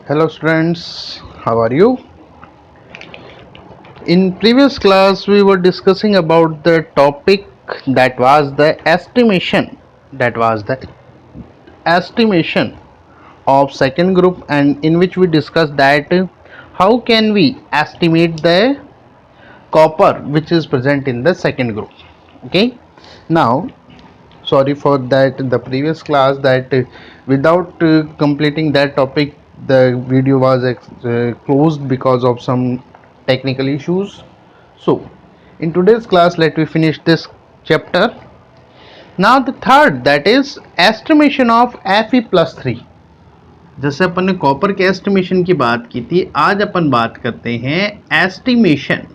Hello students, how are you? In previous class we were discussing about the topic that was the estimation of second group, and in which we discussed that how can we estimate the copper which is present in the second group. Okay, now sorry for that in the previous class that without completing that topic the video was closed because of some technical issues. So in today's class let me finish this chapter. Now the third, that is estimation of Fe+3. जैसे अपन ने copper के estimation की बात की थी, आज अपन बात करते हैं estimation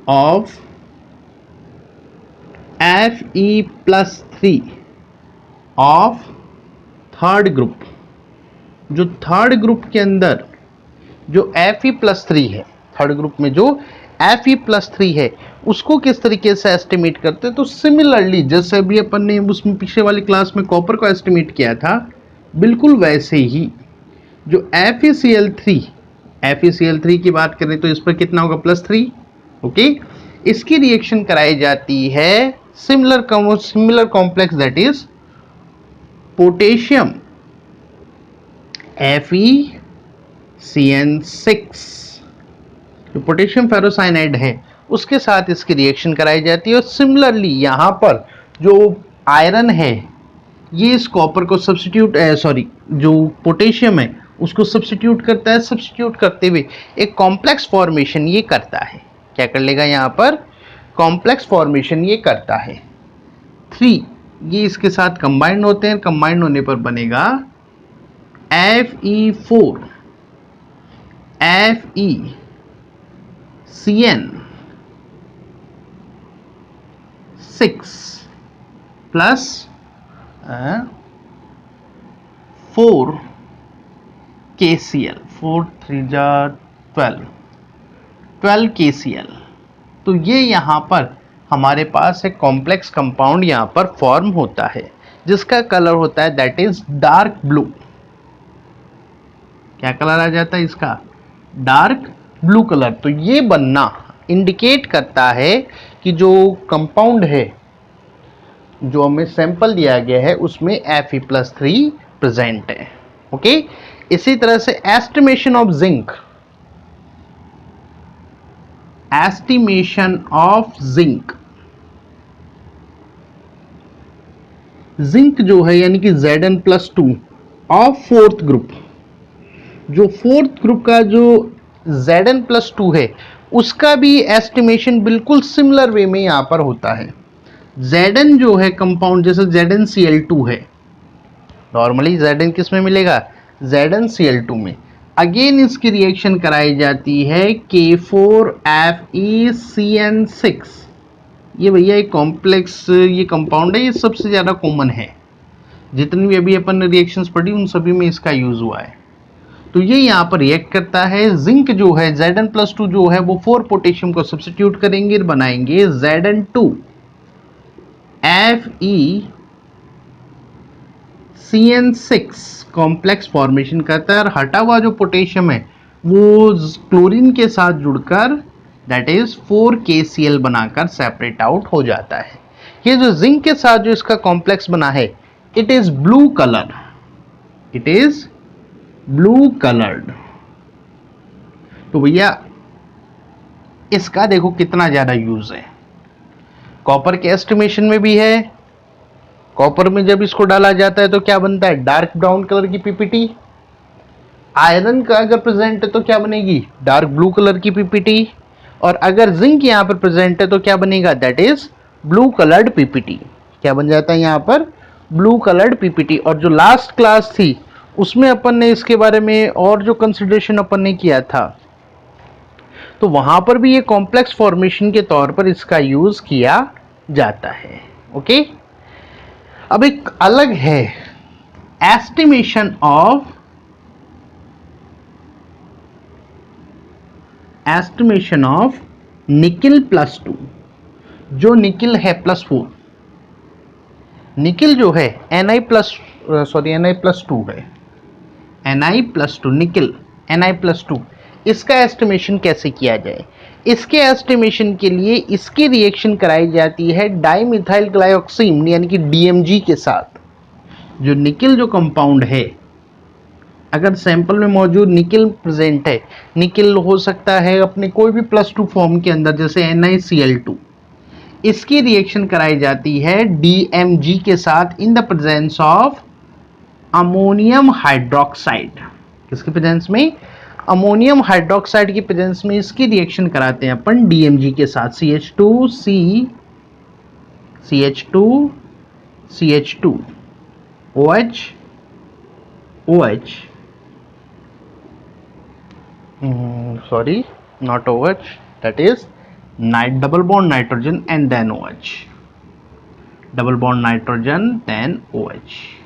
of Fe+3 of third group. जो थर्ड ग्रुप के अंदर जो Fe+3 है, थर्ड ग्रुप में जो Fe+3 है उसको किस तरीके से एस्टिमेट करते हैं। तो सिमिलरली जैसे अभी अपन ने उसमें पिछले वाली क्लास में कॉपर को एस्टिमेट किया था, बिल्कुल वैसे ही जो FeCl3 की बात करें तो इस पर कितना होगा, +3। ओके, इसकी रिएक्शन कराई जाती है similar complex, that is potassium FeCN6, जो पोटेशियम फेरोसाइनाइड है उसके साथ इसकी रिएक्शन कराई जाती है। और सिमिलरली यहाँ पर जो आयरन है ये इस कॉपर को जो पोटेशियम है उसको सब्स्टिट्यूट करता है। सब्स्टिट्यूट करते हुए एक कॉम्प्लेक्स फॉर्मेशन ये करता है। क्या कर लेगा यहाँ पर, कॉम्प्लेक्स फॉर्मेशन ये करता है। 3 ये इसके साथ कंबाइंड होते हैं, कंबाइंड होने पर बनेगा Fe4 FeCN6 plus 4 KCl, 4 3 12 KCl। तो ये यहाँ पर हमारे पास एक कॉम्प्लेक्स कंपाउंड यहाँ पर फॉर्म होता है जिसका कलर होता है दैट इज डार्क ब्लू। क्या कलर आ जाता है इसका, डार्क ब्लू कलर। तो ये बनना इंडिकेट करता है कि जो कंपाउंड है जो हमें सैंपल दिया गया है उसमें Fe+3 प्रेजेंट है। ओके, इसी तरह से एस्टिमेशन ऑफ जिंक, जिंक जो है यानी कि Zn+2 ऑफ फोर्थ ग्रुप। जो फोर्थ ग्रुप का जो Zn+2 है उसका भी एस्टिमेशन बिल्कुल सिमिलर वे में यहां पर होता है। Zn जो है कंपाउंड, जैसे ZnCl2 है, नॉर्मली Zn किस में मिलेगा, ZnCl2 में। अगेन इसकी रिएक्शन कराई जाती है K4FeCN6। ये भैया एक कॉम्प्लेक्स ये कंपाउंड है, ये सबसे ज़्यादा कॉमन है। जितनी भी अभी अपन ने रिएक्शंस पढ़ी उन सभी में इसका यूज हुआ है। तो ये यहाँ पर रिएक्ट करता है। जिंक जो है Zn+2 जो है वो 4 पोटेशियम को सब्स्टिट्यूट करेंगे, बनाएंगे Zn2 FeCN6 कॉम्प्लेक्स फॉर्मेशन करता है। और हटा हुआ जो पोटेशियम है वो क्लोरीन के साथ जुड़कर दैट इज 4 KCl बनाकर सेपरेट आउट हो जाता है। ये जो जिंक के साथ जो इसका कॉम्प्लेक्स बना है इट इज ब्लू कलर्ड। तो भैया इसका देखो कितना ज्यादा यूज है। कॉपर के एस्टिमेशन में भी है। कॉपर में जब इसको डाला जाता है तो क्या बनता है, डार्क ब्राउन कलर की पीपीटी। आयरन का अगर प्रेजेंट है तो क्या बनेगी, डार्क ब्लू कलर की पीपीटी। और अगर जिंक यहाँ पर प्रेजेंट है तो क्या बनेगा, that is blue coloured PPT. क्या बन जाता है यहाँ पर, ब्लू कलर्ड पीपीटी। और जो लास्ट क्लास थी उसमें अपन ने इसके बारे में और जो कंसिडरेशन अपन ने किया था तो वहां पर भी ये कॉम्प्लेक्स फॉर्मेशन के तौर पर इसका यूज किया जाता है। ओके, अब एक अलग है एस्टिमेशन ऑफ निकिल+2। जो निकिल है +4, निकिल जो है Ni+2 है। Na+2 निकिल Na+2, इसका एस्टिमेशन कैसे किया जाए? इसके एस्टिमेशन के लिए इसकी रिएक्शन कराई जाती है डाइमिथाइल ग्लाइऑक्सीन यानी कि DMG के साथ। जो निकिल जो कंपाउंड है, अगर सैंपल में मौजूद निकिल प्रेजेंट है, निकिल हो सकता है अपने कोई भी +2 फॉर्म के अंदर जैसे NiCl2, इसकी रिएक्शन कराई जाती है DMG के साथ in the presence of ammonium hydroxide. किसके प्रेजेंस में? अमोनियम हाइड्रोक्साइड की प्रेजेंस में इसकी रिएक्शन कराते हैं अपन DMG के साथ, CH2 OH sorry, not OH, that is double bond nitrogen and then OH, double bond nitrogen then OH.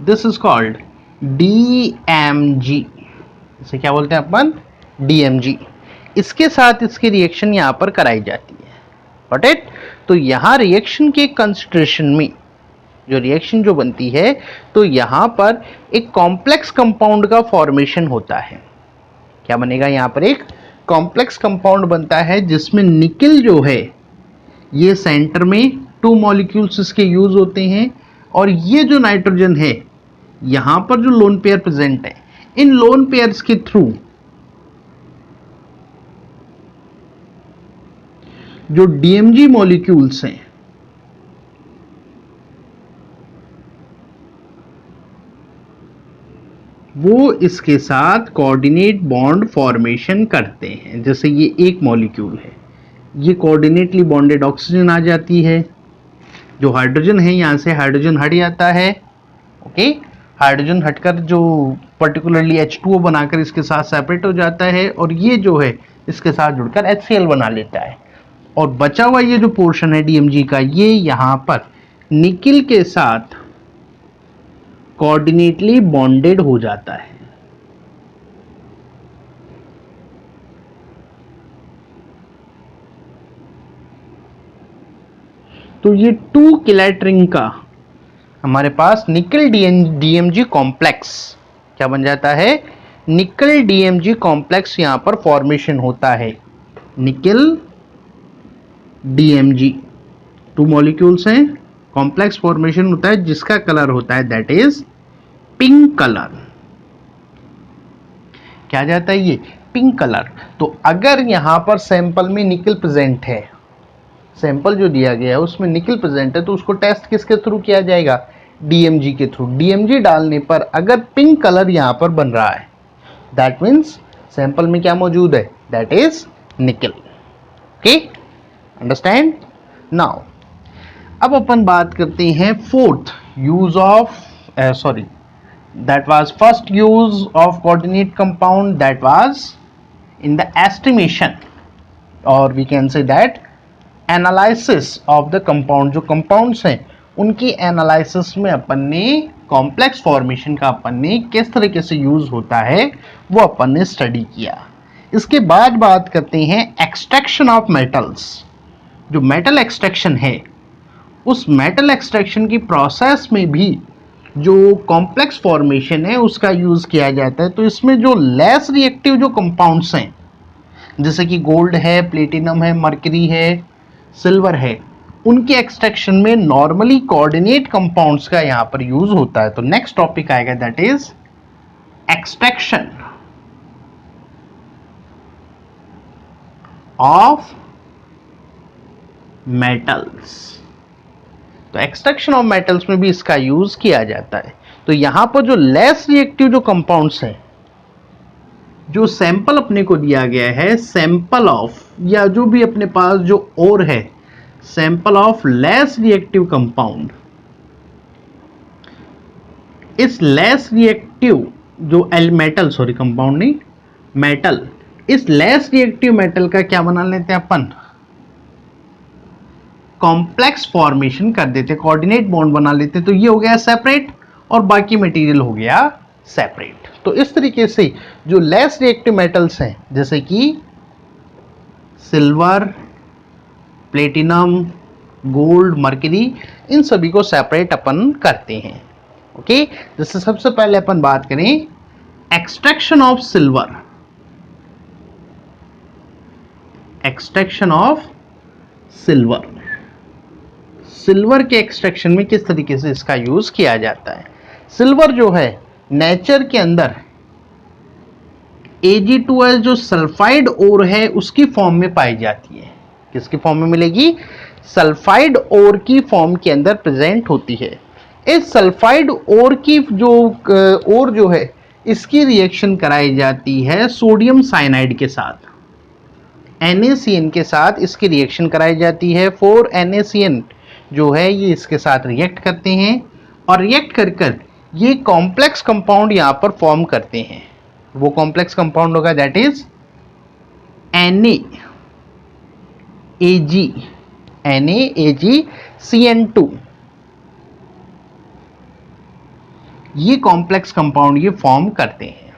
This is called DMG। इसे क्या बोलते हैं अपन? DMG। इसके साथ इसकी रिएक्शन यहां पर कराई जाती है। Got it? तो यहां रिएक्शन के कंसंट्रेशन में जो रिएक्शन जो बनती है, तो यहां पर एक कॉम्प्लेक्स कंपाउंड का फॉर्मेशन होता है। क्या बनेगा? यहां पर एक कॉम्प्लेक्स कंपाउंड बनता है जिसमें निकिल जो है ये सेंटर में 2 मॉलिक्यूल्स इसके यूज होते हैं, और ये जो नाइट्रोजन है यहां पर जो लोन पेयर प्रेजेंट है, इन लोन पेयर्स के थ्रू जो DMG मॉलिक्यूल्स हैं वो इसके साथ कोऑर्डिनेट बॉन्ड फॉर्मेशन करते हैं। जैसे ये एक मॉलिक्यूल है, ये कोऑर्डिनेटली बॉन्डेड ऑक्सीजन आ जाती है, जो हाइड्रोजन है यहां से हाइड्रोजन हट जाता है। ओके, हाइड्रोजन हटकर जो पर्टिकुलरली H2O बनाकर इसके साथ सेपरेट हो जाता है, और ये जो है इसके साथ जुड़कर HCl बना लेता है, और बचा हुआ ये जो पोर्शन है DMG का, ये यहां पर निकिल के साथ कोऑर्डिनेटली बॉन्डेड हो जाता है। तो ये 2 किलेट रिंग का हमारे पास निकिल DMG कॉम्प्लेक्स क्या बन जाता है? निकिल DMG कॉम्प्लेक्स यहां पर फॉर्मेशन होता है। निकिल DMG 2 मॉलिक्यूल्स हैं, कॉम्प्लेक्स फॉर्मेशन होता है जिसका कलर होता है दैट इज पिंक कलर। क्या जाता है? ये पिंक कलर। तो अगर यहां पर सैंपल में निकिल प्रेजेंट है, सैंपल जो दिया गया है उसमें निकिल प्रेजेंट है, तो उसको टेस्ट किसके थ्रू किया जाएगा? DMG के थ्रू। DMG डालने पर अगर पिंक कलर यहां पर बन रहा है, दैट मीन्स सैंपल में क्या मौजूद है? That is nickel. Okay, understand? Now अब अपन बात करते हैं fourth use of that was first use of coordinate compound, that was in the estimation, or we can say that analysis of the compound। जो compounds हैं उनकी analysis में अपन ने complex formation का अपन ने किस तरीके से यूज होता है वो अपन ने स्टडी किया। इसके बाद बात करते हैं एक्सट्रैक्शन ऑफ मेटल्स। जो मेटल एक्सट्रैक्शन है, उस मेटल एक्सट्रैक्शन की प्रोसेस में भी जो कॉम्प्लेक्स फॉर्मेशन है उसका यूज किया जाता है। तो इसमें जो लेस रिएक्टिव जो कंपाउंड्स हैं, जैसे कि गोल्ड है, प्लेटिनम है, मर्करी है, सिल्वर है, उनके एक्सट्रैक्शन में नॉर्मली कोऑर्डिनेट कंपाउंड्स का यहां पर यूज होता है। तो नेक्स्ट टॉपिक आएगा that is extraction of metals. तो एक्सट्रैक्शन ऑफ मेटल्स में भी इसका यूज किया जाता है। तो यहां पर जो लेस रिएक्टिव जो कंपाउंड्स हैं, जो सैंपल अपने को दिया गया है, सैंपल ऑफ, या जो भी अपने पास जो और है, sample of less reactive compound, इस लेस रिएक्टिव जो मेटल, सॉरी कंपाउंड नहीं, मेटल, इस लेस रिएक्टिव मेटल का क्या बना लेते हैं अपन? कॉम्प्लेक्स फॉर्मेशन कर देते, कोऑर्डिनेट बॉन्ड बना लेते। तो ये हो गया सेपरेट और बाकी मटेरियल हो गया सेपरेट। तो इस तरीके से जो लेस रिएक्टिव मेटल्स हैं जैसे कि सिल्वर, प्लेटिनम, गोल्ड, मर्करी, इन सभी को सेपरेट अपन करते हैं। ओके, जैसे सबसे पहले अपन बात करें extraction of silver, extraction of silver, silver के एक्सट्रैक्शन में किस तरीके से इसका यूज किया जाता है। सिल्वर जो है नेचर के अंदर Ag2S जो सल्फाइड ओर है उसकी फॉर्म में पाई जाती है। किसकी फॉर्म में मिलेगी? सल्फाइड ओर की फॉर्म के अंदर प्रेजेंट होती है। इस सल्फाइड ओर की जो है इसकी रिएक्शन कराई जाती है सोडियम साइनाइड के साथ, NaCN के साथ इसकी रिएक्शन कराई जाती है। 4NaCN जो है ये इसके साथ रिएक्ट करते हैं और रिएक्ट कर कर ये कॉम्प्लेक्स कंपाउंड यहाँ पर फॉर्म करते हैं। वो कॉम्प्लेक्स कंपाउंड होगा दैट इज NaAgCN2। ये कॉम्प्लेक्स कंपाउंड ये फॉर्म करते हैं,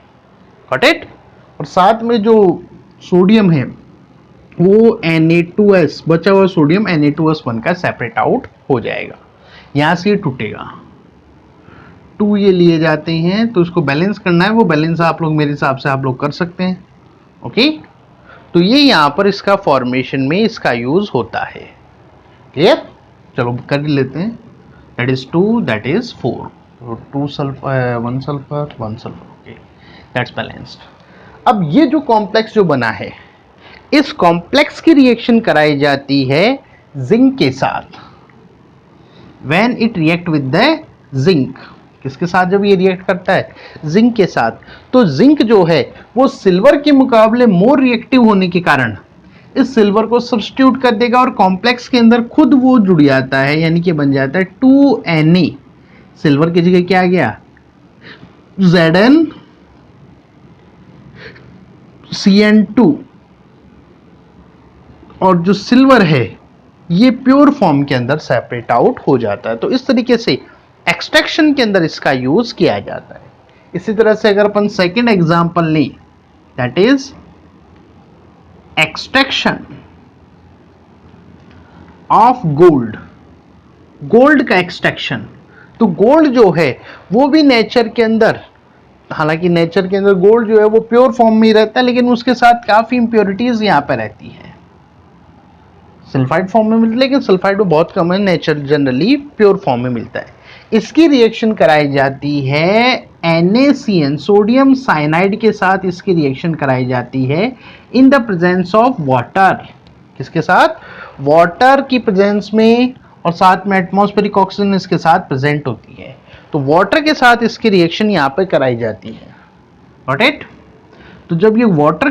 गॉट इट। और साथ में जो सोडियम है वो Na2S, बचा हुआ सोडियम Na2S1 का सेपरेट आउट हो जाएगा, यहां से ये टूटेगा। 2 ये लिए जाते हैं तो इसको बैलेंस करना है, वो बैलेंस आप लोग मेरे हिसाब से आप लोग कर सकते हैं। ओके, तो ये यहाँ पर इसका फॉर्मेशन में इसका यूज होता है। क्लियर? चलो कर लेते हैं। That is 2, that is 4, 2 sulphur 1 sulphur 1 sulphur. Okay, that's balanced. अब ये जो कॉम्प्लेक्स जो बना है इस कॉम्प्लेक्स की रिएक्शन कराई जाती है जिंक के साथ। When it react with the zinc, किसके साथ जब ये रिएक्ट करता है? जिंक के साथ। तो जिंक जो है वो सिल्वर के मुकाबले मोर रिएक्टिव होने के कारण इस सिल्वर को सब्स्टिट्यूट कर देगा और कॉम्प्लेक्स के अंदर खुद वो जुड़ जाता है, यानी कि बन जाता है 2Na। सिल्वर की जगह क्या आ गया? ZnCN2। और जो सिल्वर है ये प्योर फॉर्म के अंदर सेपरेट आउट हो जाता है। तो इस तरीके से एक्सट्रैक्शन के अंदर इसका यूज किया जाता है। इसी तरह से अगर अपन सेकंड एग्जांपल लें that is extraction of gold, gold का एक्सट्रैक्शन। तो गोल्ड जो है वो भी नेचर के अंदर, हालांकि नेचर के अंदर गोल्ड जो है वो प्योर फॉर्म में ही रहता है, लेकिन उसके साथ काफी इंप्योरिटीज यहां पर रहती है। सल्फाइड फॉर्म में मिलता है लेकिन सल्फाइड में बहुत कम है, नेचर जनरली प्योर फॉर्म में मिलता है। इसकी रिएक्शन कराई जाती है NaCN, सोडियम साइनाइड के साथ इसकी रिएक्शन कराई जाती है in the presence of water. किसके साथ? वाटर की प्रेजेंस में, और साथ में एटमॉस्फेरिक ऑक्सीजन इसके साथ प्रेजेंट होती है। तो वाटर के साथ इसकी रिएक्शन यहाँ पे कराई जाती है, गॉट इट। तो जब ये वाटर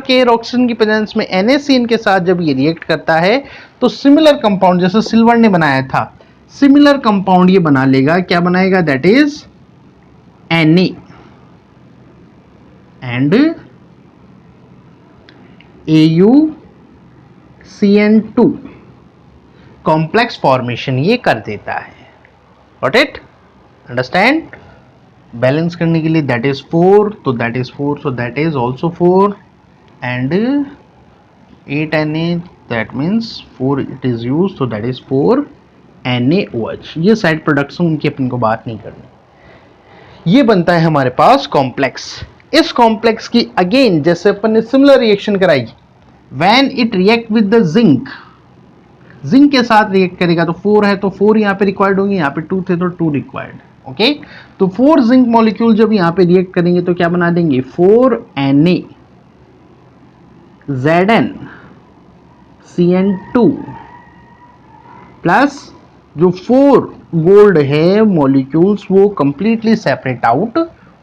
के ऑक्सीजन की प्रेजेंस में NaCN के साथ जब ये रिएक्ट करता है तो सिमिलर कंपाउंड जैसे सिल्वर ने बनाया था, सिमिलर कंपाउंड ये बना लेगा। क्या बनाएगा? That is Na and AuCN2 complex formation ये कर देता है, गॉट इट, अंडरस्टैंड। बैलेंस करने के लिए दैट इज 4, तो that is 4, so that is also 4 and 8Na, that means 4 it is use, तो दैट इज 4NaOH। ये साइड प्रोडक्ट्स उनकी अपन को बात नहीं करनी। ये बनता है हमारे पास कॉम्प्लेक्स। इस कॉम्प्लेक्स की अगेन जैसे अपन ने सिमिलर रिएक्शन कराई, when it react with the zinc, zinc के साथ रिएक्ट करेगा तो 4 है तो 4 यहाँ पे रिक्वायर्ड होंगे, यहाँ पे 2 थे तो 2 रिक्वायर्ड। ओके, तो 4 जिंक मॉलिक्यूल जब यहाँ पे रिएक्ट करेंगे तो क्या बना देंगे? 4Na ZnCN2 प्लस जो 4 गोल्ड है मॉलिक्यूल्स वो कंप्लीटली सेपरेट आउट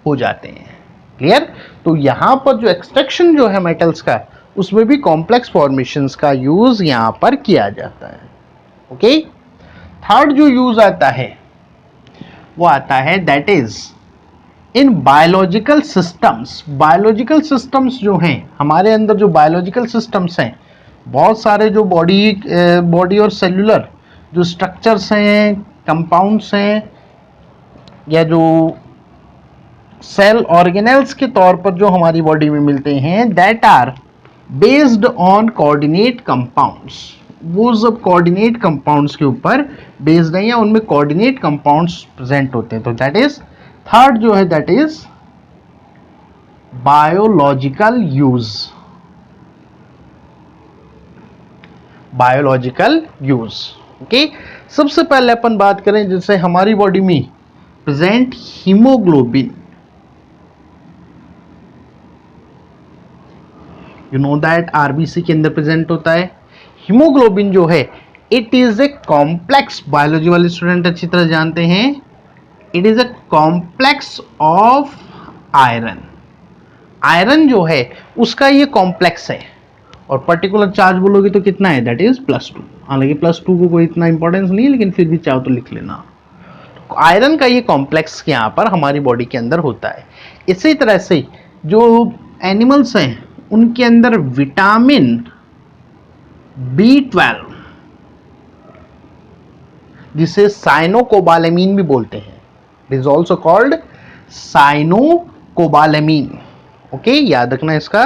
हो जाते हैं। क्लियर? तो यहां पर जो एक्सट्रैक्शन जो है मेटल्स का उसमें भी कॉम्प्लेक्स फॉर्मेशंस का यूज यहां पर किया जाता है। ओके, थर्ड जो यूज आता है वो आता है that is in biological systems. Biological systems जो हैं हमारे अंदर, जो बायोलॉजिकल सिस्टम्स हैं, बहुत सारे जो बॉडी और सेलुलर जो स्ट्रक्चर्स हैं, कंपाउंड्स हैं, या जो सेल ऑर्गेनेल्स के तौर पर जो हमारी बॉडी में मिलते हैं, that are based on coordinate compounds. वो सब कोऑर्डिनेट कंपाउंड्स के ऊपर बेस्ड है या उनमें कोऑर्डिनेट कंपाउंड्स प्रेजेंट होते हैं। तो दैट इज थर्ड जो है that is biological use. Biological use okay. सबसे पहले अपन बात करें जैसे हमारी बॉडी में present haemoglobin, you know that RBC के अंदर प्रेजेंट होता है। हीमोग्लोबिन जो है it is a complex, biology वाले स्टूडेंट अच्छी तरह जानते हैं, it is a complex of iron. Iron जो है उसका ये कॉम्प्लेक्स है और पर्टिकुलर चार्ज बोलोगे तो कितना है दैट इज +2। हालांकि +2 को कोई इतना इंपॉर्टेंस नहीं है लेकिन फिर भी चाहो तो लिख लेना। आयरन का ये कॉम्प्लेक्स यहाँ पर हमारी बॉडी के अंदर होता है। इसी तरह से जो एनिमल्स हैं उनके अंदर विटामिन B12 जिसे साइनोकोबालेमिन भी बोलते हैं, it is also called cyanocobalamin okay, याद रखना इसका।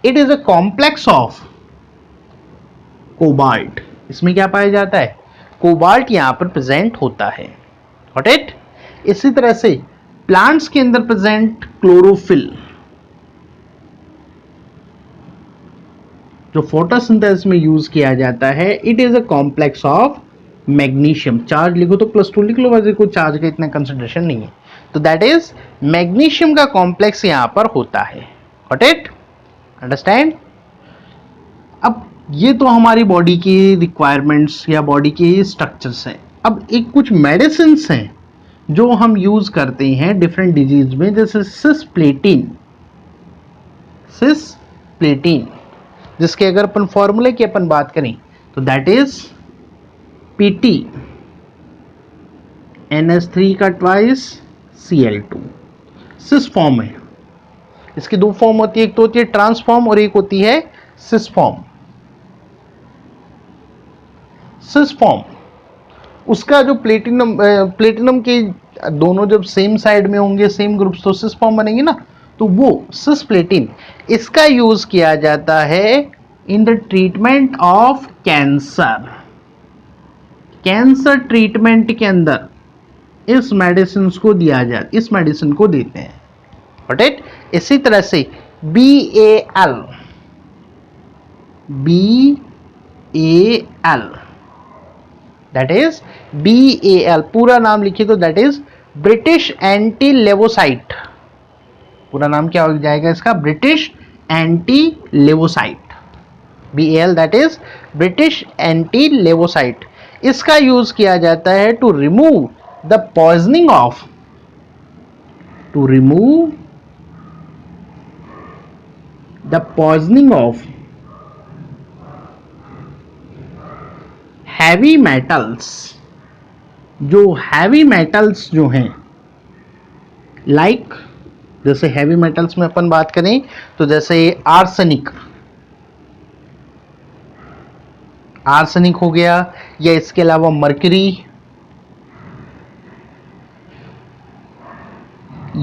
It is a complex of cobalt. इसमें क्या पाया जाता है, कोबाल्ट यहां पर प्रेजेंट होता है, गॉट इट। इसी तरह से प्लांट्स के अंदर प्रेजेंट क्लोरोफिल, जो फोटोसिंथेसिस में यूज किया जाता है, it is a complex of magnesium. Charge लिखो तो +2 लिख लो, वैसे कोई चार्ज का इतना कंसिडरेशन नहीं है। तो दैट इज मैग्नीशियम का कॉम्प्लेक्स यहां पर होता है, गॉट इट, अंडरस्टैंड। अब ये तो हमारी बॉडी की रिक्वायरमेंट्स या बॉडी के स्ट्रक्चर्स हैं। अब एक कुछ मेडिसिन हैं जो हम यूज करते हैं डिफरेंट डिजीज में, जैसे सिस्प्लेटिन, सिस्प्लेटिन जिसके अगर अपन फॉर्मूले की अपन बात करें तो दैट इज PT NH3 का ट्वाइस Cl2, सिस फॉर्म है। इसकी दो फॉर्म होती है, एक तो होती है ट्रांसफॉर्म और एक होती है सिस फॉर्म। सिस फॉर्म उसका जो प्लेटिनम के दोनों जब सेम साइड में होंगे, सेम ग्रुप्स, तो सिस फॉर्म बनेंगे ना, तो वो सिस्प्लेटिन, इसका यूज किया जाता है in the treatment of cancer. Cancer treatment के अंदर इस मेडिसिन को दिया जाता, इस मेडिसिन को देते हैं, गॉट इट। इसी तरह से BAL दैट इज BAL पूरा नाम लिखिए तो that is British anti lewisite. पूरा नाम क्या हो जाएगा इसका, British anti lewisite. BAL that is British anti lewisite. इसका यूज किया जाता है to remove the poisoning of, to remove the poisoning of heavy metals. जो हैवी मेटल्स जो हैं लाइक जैसे हैवी मेटल्स में अपन बात करें तो जैसे आर्सेनिक, आर्सेनिक हो गया, या इसके अलावा मर्क्यूरी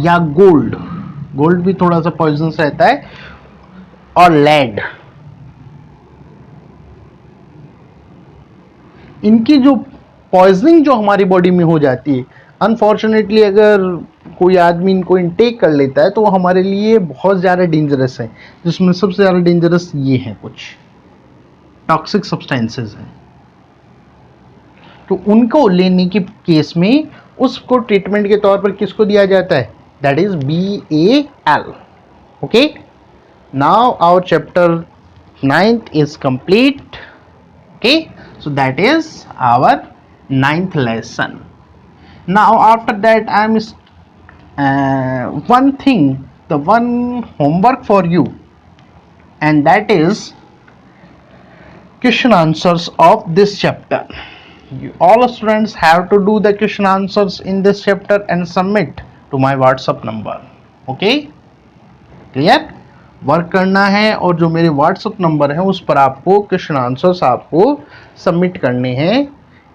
या गोल्ड, गोल्ड भी थोड़ा सा पॉइजनस रहता है, और लेड। इनकी जो पॉइजनिंग जो हमारी बॉडी में हो जाती है, अनफॉर्चुनेटली अगर कोई आदमी इनको इनटेक कर लेता है तो वो हमारे लिए बहुत ज़्यादा डेंजरस है, जिसमें सबसे ज़्यादा डेंजरस ये हैं, कुछ टॉक्सिक सब्सटेंसेस हैं। तो उनको लेने के केस में उसको ट्रीटमेंट के तौर पर किसको दिया जाता है, that is BAL okay. Now our chapter 9th is complete, okay, so that is our 9th lesson. Now after that I am one thing, the one homework for you, and that is question answers of this chapter. All students have to do the question answers in this chapter and submit to my WhatsApp number, okay, clear। Work करना है और जो मेरे WhatsApp number है उस पर आपको question answers आपको सबमिट करने हैं।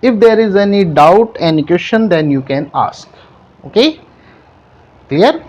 If there is any doubt, any question, then you can ask, okay, clear.